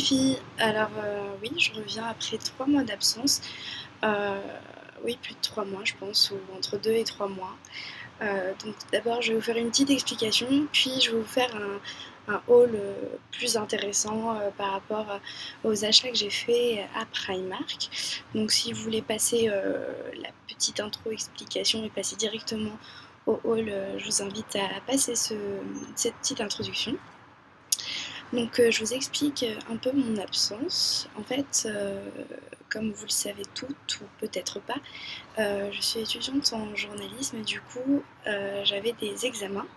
filles, alors oui, je reviens après 3 mois d'absence. Euh, oui, plus de 3 mois je pense, ou entre 2 et 3 mois. Donc d'abord je vais vous faire une petite explication, puis je vais vous faire un haul plus intéressant par rapport aux achats que j'ai fait à Primark. Donc si vous voulez passer la petite intro explication et passer directement au haul, je vous invite à passer cette petite introduction. Donc je vous explique un peu mon absence. En fait, comme vous le savez toutes ou peut-être pas, je suis étudiante en journalisme et du coup j'avais des examens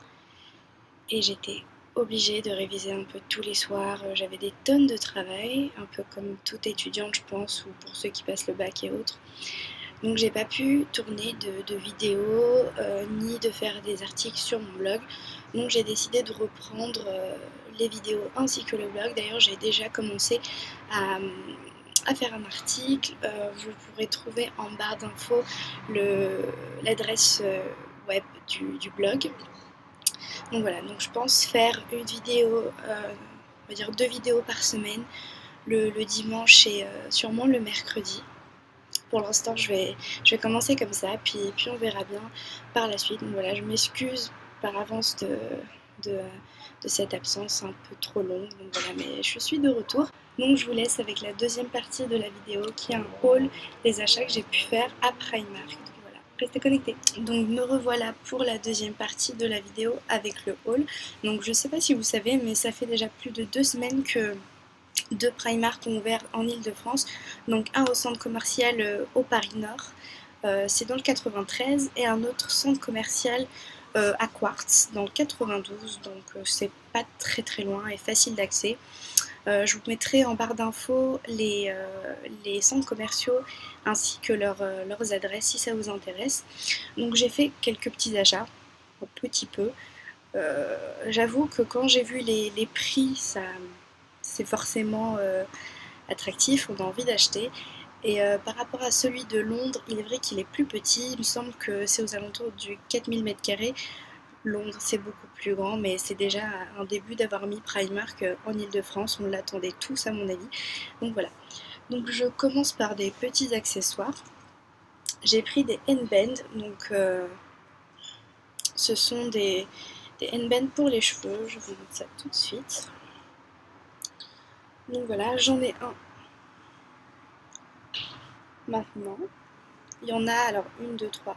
et j'étais obligée de réviser un peu tous les soirs. J'avais des tonnes de travail, un peu comme toute étudiante je pense, ou pour ceux qui passent le bac et autres. Donc j'ai pas pu tourner de vidéos ni de faire des articles sur mon blog. Donc j'ai décidé de reprendre les vidéos ainsi que le blog. D'ailleurs j'ai déjà commencé à faire un article. Vous pourrez trouver en barre d'infos l'adresse web du blog. Donc voilà, donc je pense faire une vidéo, on va dire 2 vidéos par semaine, le dimanche et sûrement le mercredi. Pour l'instant, je vais commencer comme ça, puis on verra bien par la suite. Donc voilà, je m'excuse par avance de, de cette absence un peu trop longue. Donc voilà, mais je suis de retour. Donc je vous laisse avec la deuxième partie de la vidéo qui est un haul des achats que j'ai pu faire à Primark. Donc voilà, restez connectés. Donc me revoilà pour la deuxième partie de la vidéo avec le haul. Donc je sais pas si vous savez, mais ça fait déjà plus de 2 semaines que 2 Primark ont ouvert en Ile-de-France, donc un au centre commercial au Paris Nord, c'est dans le 93, et un autre centre commercial à Quartz dans le 92, donc c'est pas très très loin et facile d'accès. Je vous mettrai en barre d'infos les centres commerciaux ainsi que leurs adresses si ça vous intéresse. Donc j'ai fait quelques petits achats, un petit peu. J'avoue que quand j'ai vu les prix, c'est forcément attractif, on a envie d'acheter. Et par rapport à celui de Londres, il est vrai qu'il est plus petit, il me semble que c'est aux alentours du 4000 m². Londres c'est beaucoup plus grand, mais c'est déjà un début d'avoir mis Primark en Ile-de-France, on l'attendait tous à mon avis. Donc voilà. Donc je commence par des petits accessoires. J'ai pris des N-Bend, donc ce sont des N-Bend pour les cheveux, je vous montre ça tout de suite. Donc voilà, j'en ai un maintenant. Il y en a alors une, deux, trois.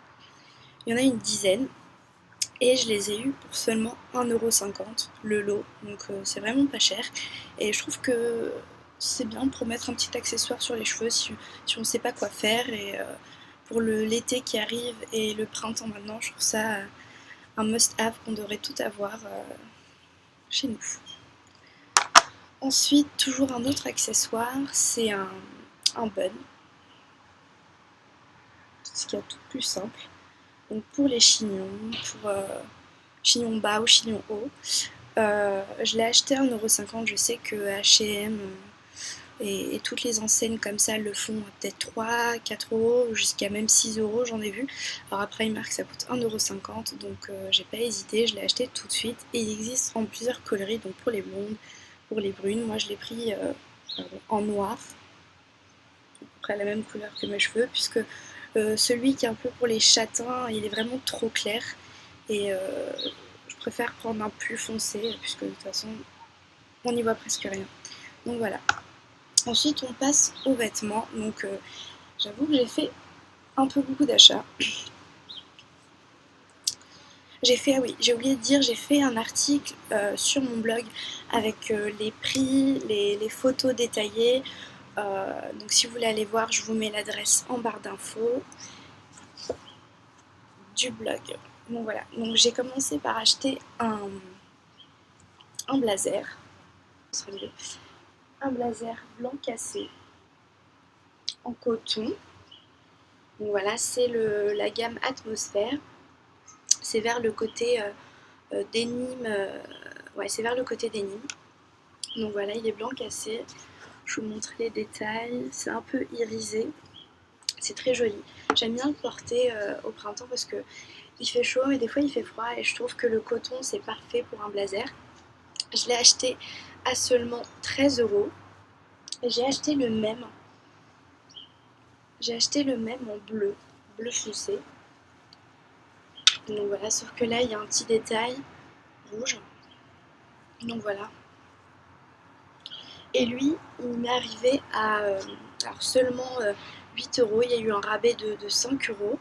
Il y en a une dizaine. Et je les ai eus pour seulement 1,50€ le lot. Donc c'est vraiment pas cher. Et je trouve que c'est bien pour mettre un petit accessoire sur les cheveux si on ne sait pas quoi faire. Et pour l'été qui arrive et le printemps maintenant, je trouve ça un must-have qu'on devrait tout avoir chez nous. Ensuite, toujours un autre accessoire, c'est un bun. Ce qu'il y a tout plus simple. Donc pour les chignons, pour chignon bas ou chignon haut, je l'ai acheté à 1,50€. Je sais que H&M et toutes les enseignes comme ça le font à peut-être 3, 4€, jusqu'à même 6€, j'en ai vu. Alors après Primark ça coûte 1,50€, donc j'ai pas hésité, je l'ai acheté tout de suite. Et il existe en plusieurs coloris, donc pour les blondes, pour les brunes. Moi je l'ai pris en noir, à peu près la même couleur que mes cheveux, puisque celui qui est un peu pour les châtains, il est vraiment trop clair. Et je préfère prendre un plus foncé, puisque de toute façon on n'y voit presque rien. Donc voilà. Ensuite on passe aux vêtements. Donc j'avoue que j'ai fait un peu beaucoup d'achats. Ah oui, j'ai oublié de dire, j'ai fait un article sur mon blog avec les prix, les photos détaillées. Donc si vous voulez aller voir, je vous mets l'adresse en barre d'infos du blog. Donc voilà, donc j'ai commencé par acheter un blazer. Un blazer blanc cassé en coton. Donc voilà, c'est la gamme Atmosphère. C'est vers le côté denim. Ouais, c'est vers le côté denim. Donc voilà, il est blanc cassé. Je vous montre les détails. C'est un peu irisé. C'est très joli. J'aime bien le porter au printemps parce que il fait chaud, mais des fois il fait froid. Et je trouve que le coton, c'est parfait pour un blazer. Je l'ai acheté à seulement 13€. J'ai acheté le même. J'ai acheté le même en bleu foncé. Donc voilà, sauf que là il y a un petit détail rouge. Donc voilà. Et lui, il m'est arrivé à alors seulement 8 €. Il y a eu un rabais de 5 €.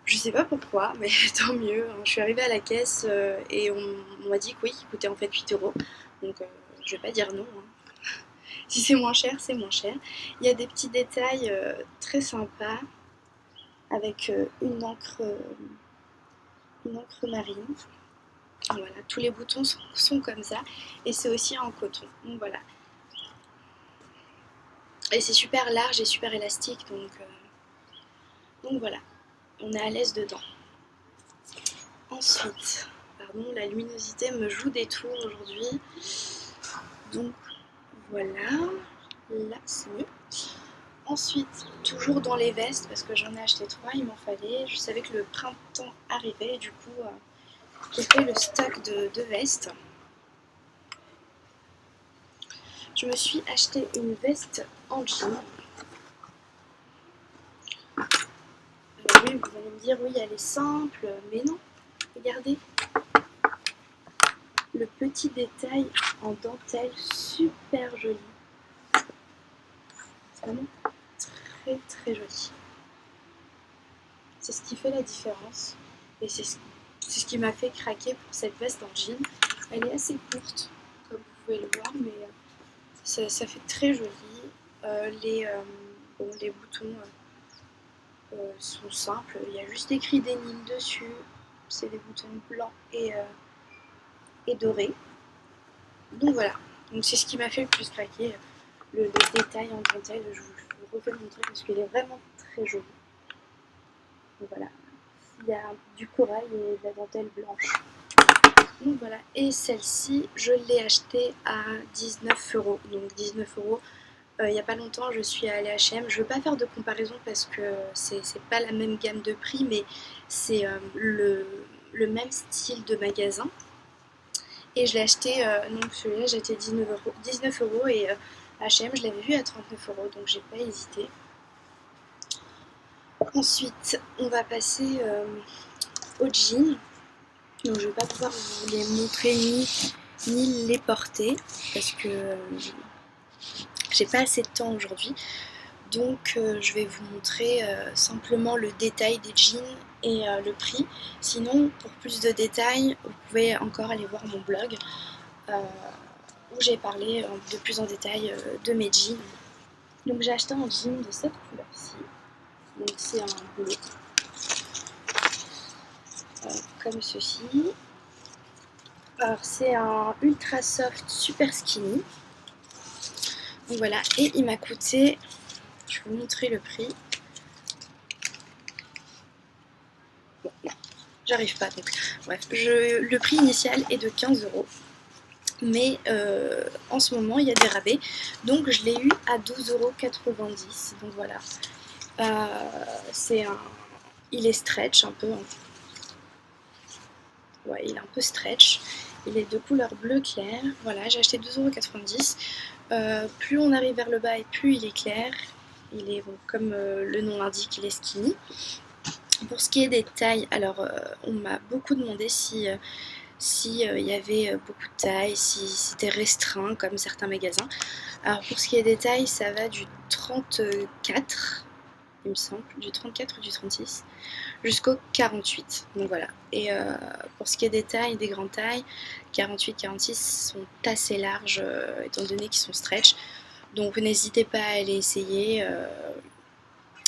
Je sais pas pourquoi, mais tant mieux. Je suis arrivée à la caisse et on m'a dit que oui, qu'il coûtait en fait 8 €. Donc je vais pas dire non, hein. Si c'est moins cher, c'est moins cher. Il y a des petits détails très sympas avec une encre marine. Voilà, tous les boutons sont comme ça et c'est aussi en coton. Donc voilà. Et c'est super large et super élastique, donc voilà, on est à l'aise dedans. Ensuite, pardon, la luminosité me joue des tours aujourd'hui. Donc voilà, là c'est mieux. Ensuite, toujours dans les vestes, parce que j'en ai acheté 3, il m'en fallait. Je savais que le printemps arrivait, et du coup, j'ai fait le stock de vestes. Je me suis acheté une veste en jean. Alors oui, vous allez me dire, oui, elle est simple, mais non. Regardez, le petit détail en dentelle, super joli. C'est vraiment très très joli. C'est ce qui fait la différence. Et c'est ce qui m'a fait craquer pour cette veste en jean. Elle est assez courte, comme vous pouvez le voir, mais ça fait très joli. Les boutons sont simples. Il y a juste écrit Denim dessus. C'est des boutons blancs et dorés. Donc voilà. Donc c'est ce qui m'a fait le plus craquer. Le détail en dentelle, je vous le refais montrer parce qu'il est vraiment très joli. Donc voilà. Il y a du corail et de la dentelle blanche. Donc voilà, et celle-ci, je l'ai achetée à 19 €. Donc 19 €. Il n'y a pas longtemps, je suis à H&M. Je ne veux pas faire de comparaison parce que c'est pas la même gamme de prix, mais c'est le même style de magasin. Et je l'ai acheté, donc celui-là, j'ai acheté 19 € et H&M, je l'avais vu à 39 €, donc j'ai pas hésité. Ensuite, on va passer au jean. Donc je vais pas pouvoir vous les montrer ni les porter parce que j'ai pas assez de temps aujourd'hui. Donc je vais vous montrer simplement le détail des jeans et le prix. Sinon, pour plus de détails, vous pouvez encore aller voir mon blog où j'ai parlé de plus en détail de mes jeans. Donc j'ai acheté un jean de cette couleur-ci. Donc c'est un bleu. Comme ceci. Alors c'est un ultra soft super skinny. Donc voilà, et il m'a coûté, je vais vous montrer le prix. Bon, non, j'arrive pas donc. Bref, le prix initial est de 15 €. Mais en ce moment il y a des rabais. Donc je l'ai eu à 12,90 €. Donc voilà. Il est stretch un peu. Ouais, il est un peu stretch. Il est de couleur bleu clair. Voilà, j'ai acheté 12,90 €. Plus on arrive vers le bas et plus il est clair. Il est, bon, comme le nom l'indique, il est skinny. Pour ce qui est des tailles, alors on m'a beaucoup demandé si y avait beaucoup de tailles, si c'était restreint comme certains magasins. Alors pour ce qui est des tailles, ça va du 34, il me semble, du 34 ou du 36, jusqu'au 48. Donc voilà. Et pour ce qui est des tailles, des grandes tailles, 48-46 sont assez larges étant donné qu'ils sont stretch. Donc n'hésitez pas à aller essayer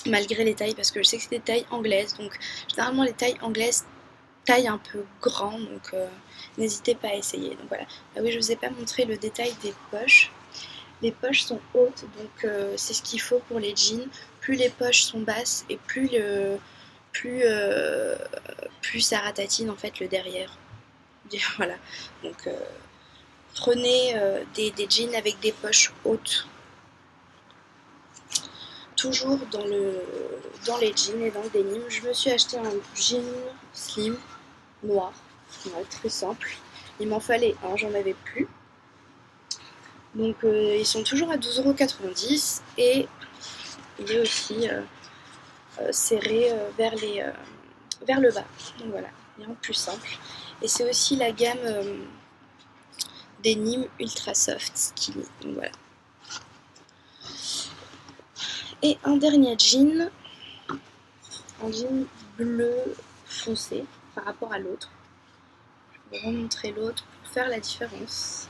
malgré les tailles, parce que je sais que c'est des tailles anglaises. Donc généralement les tailles anglaises taille un peu grand, donc n'hésitez pas à essayer. Donc voilà. Ah oui, je vous ai pas montré le détail des poches. Les poches sont hautes, donc c'est ce qu'il faut pour les jeans. Plus les poches sont basses et plus ça ratatine en fait le derrière. Voilà. Donc prenez des jeans avec des poches hautes. Toujours dans les jeans et dans le denim, je me suis acheté un jean slim noir, très simple. Il m'en fallait un, j'en avais plus. Donc ils sont toujours à 12,90 € et il est aussi serré vers le bas. Donc voilà, rien de plus simple. Et c'est aussi la gamme des Nîmes Ultra Soft Skinny. Donc voilà. Et un dernier jean, un jean bleu foncé par rapport à l'autre. Je vais remontrer l'autre pour faire la différence.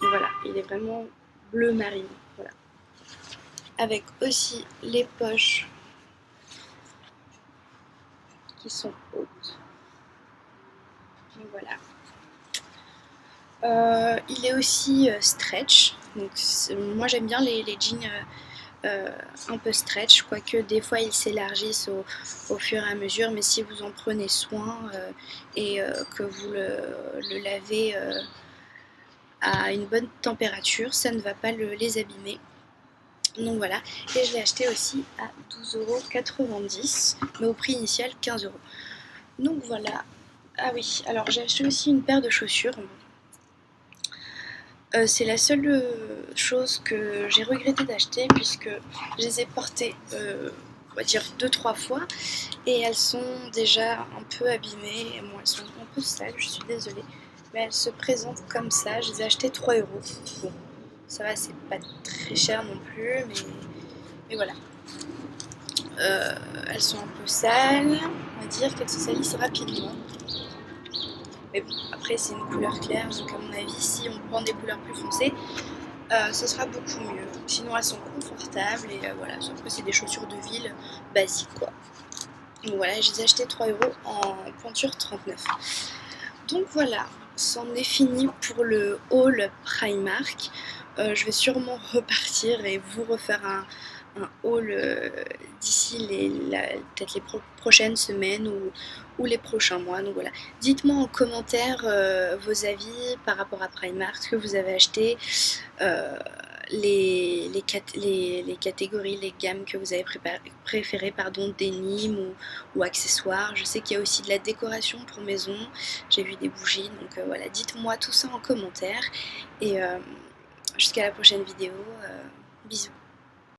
Et voilà, il est vraiment bleu marine. Voilà. Avec aussi les poches qui sont hautes. Donc voilà. Il est aussi stretch. Donc moi j'aime bien les jeans un peu stretch, quoique des fois ils s'élargissent au fur et à mesure, mais si vous en prenez soin et que vous le lavez à une bonne température, ça ne va pas les abîmer. Donc voilà, et je l'ai acheté aussi à 12,90 €, mais au prix initial 15 €. Donc voilà. Ah oui, alors j'ai acheté aussi une paire de chaussures. C'est la seule chose que j'ai regretté d'acheter puisque je les ai portées, on va dire 2-3 fois et elles sont déjà un peu abîmées. Bon, elles sont un peu sales, je suis désolée, mais elles se présentent comme ça. Je les ai achetées 3 €. Bon, ça va, c'est pas très cher non plus, mais voilà. Elles sont un peu sales, on va dire qu'elles se salissent rapidement. Mais bon, après c'est une couleur claire, donc à mon avis, si on prend des couleurs plus foncées, ce sera beaucoup mieux. Sinon elles sont confortables et voilà, après c'est des chaussures de ville basiques quoi. Donc voilà, je les ai achetées 3 € en pointure 39. Donc voilà, c'en est fini pour le haul Primark. Je vais sûrement repartir et vous refaire un haul d'ici peut-être les prochaines semaines ou les prochains mois. Donc voilà, dites-moi en commentaire vos avis par rapport à Primark, ce que vous avez acheté, les catégories, les gammes que vous avez préférées, des Nîmes ou accessoires. Je sais qu'il y a aussi de la décoration pour maison, j'ai vu des bougies, donc voilà, dites-moi tout ça en commentaire et jusqu'à la prochaine vidéo, bisous.